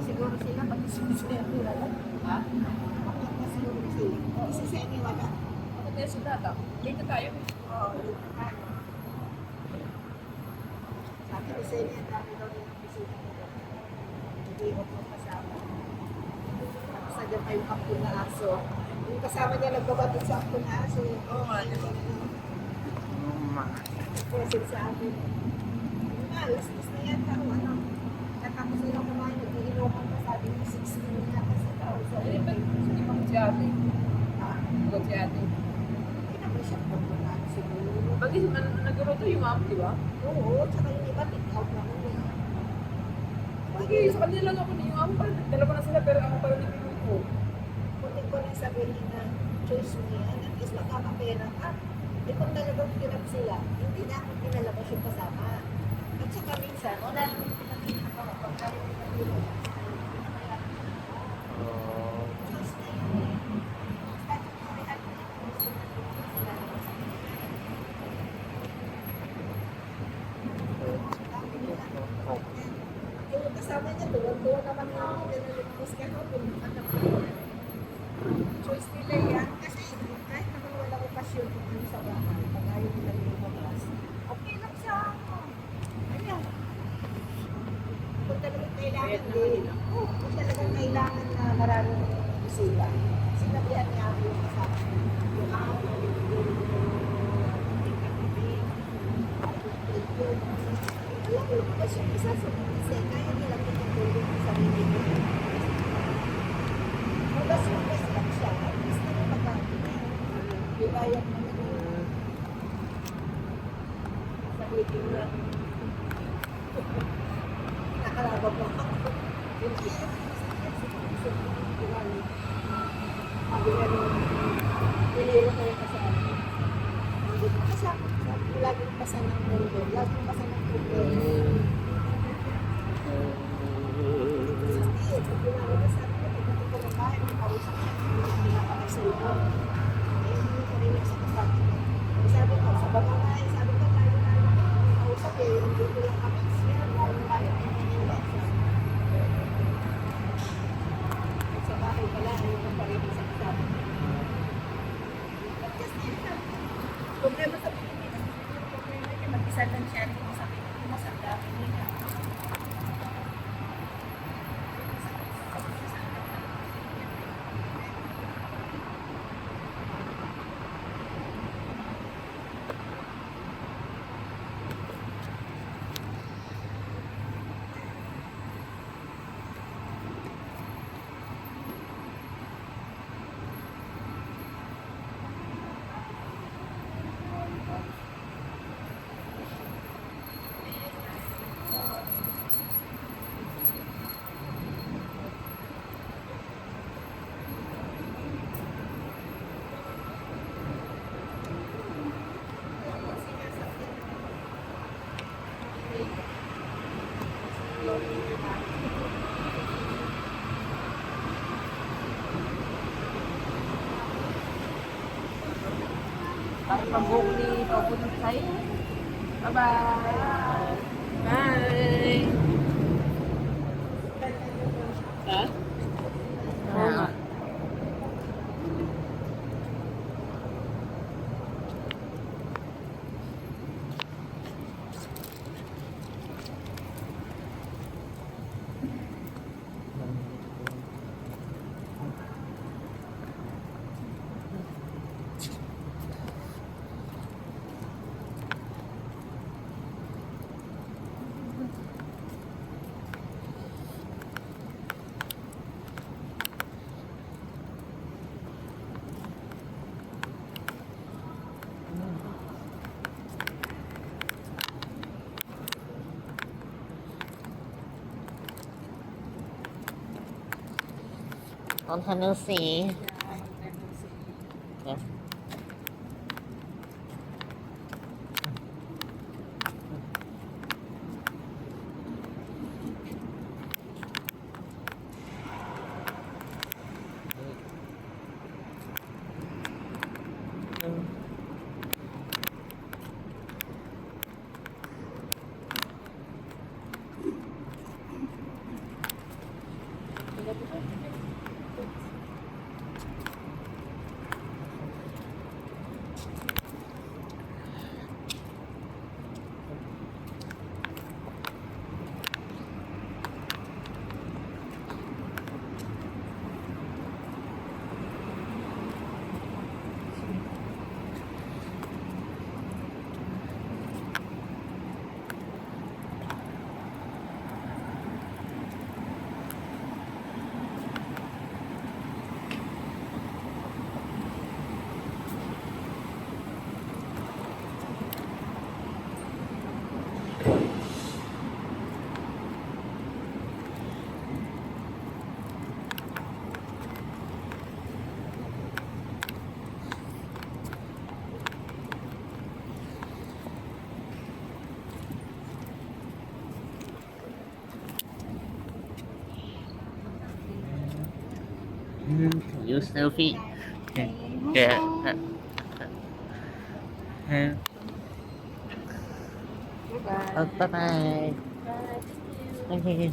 siguro sila pag isisemi wala. Ha? Bakit na siguro sila? Isisemi wala. Bakit tayo sa data? Dito tayo. Oo. Sabi ni Semi, ang dami daw nilang bisita nila. Hindi ko po kasama. Tapos nandiyan pa yung apo na aso. Yung kasama niya nagbabatid sa apo na aso. Oo nga, di ba? Present sa akin. Alas na yan tao, ano. Natapos nila kumain, nag-iinuman pa, sabi niya 16 na kasi tao. So, Hindi ba? Hindi ba si ate? Bagot si ate. hindi naman siya pagpunaan siguro. Bakit nagluto yung mama, di ba? Oo, tsaka yung iba, take-out naman eh. Sige, sa kanila lang ako yung mama pa. Dalawa na sila pero ako pa rin nagluluto. Kundi ko rin sabihin na choice mo yan, at least magkakapera ka. Eh kung talagang hirap sila, hindi na ako pinalabas yung kasama. At saka minsan, wala naman pinakita ko pag kaya pinagulong. Choice na yun eh. Statutory at gusto na sila. Yung kasama niya, tuwan-tuwa naman yung pinalabas ka no, kung anak ko. Choice nila yan kasi kahit naman walang okasyon kung ano sa bahay, pag ayaw nila lumabas, okay lang sa ako. Ayan. Kung talagang kailangan din, kung talagang kailangan na maraming bisita, sinabihan niya ako yung kasama niya. Yung ako, alam mo, lumabas yung isa sa kasi kaya nila pinagulong sa sarili ko. Magas lang siya, at least na yung ibayad naman yung sa waiting na nakalabag mo ako. Yung kaya sabi nga nung niliro ko yung kasama. Hindi ko kasama. Sabi ko laging pasan ng mundo. Laging pasan ng mundo. Hindi, pag pinalabas sabi ko, pagdating ko ng bahay, may kausap siya. Hindi na kami sa ito. Eh, hindi ko rin sa kasama. Sabi ko, sa bagay, sabi ko, tayo na may kausap eh. Hindi ko lang kami. Tayo sa bahay pala, ayaw pa rin sa kasama. Kasi, problema sa Pilipinas, problema niya, mag-isa lang siya, hindi mo sa Pilipinas, ang dami nila. Parang pag-book ni Pabunod sa'yo. Bye-bye! Bye! Ha? Oo nga. On Tennessee. Yeah. You selfie. Okay. Yeah. Bye-bye. Bye bye. Bye. Thank you. Okay.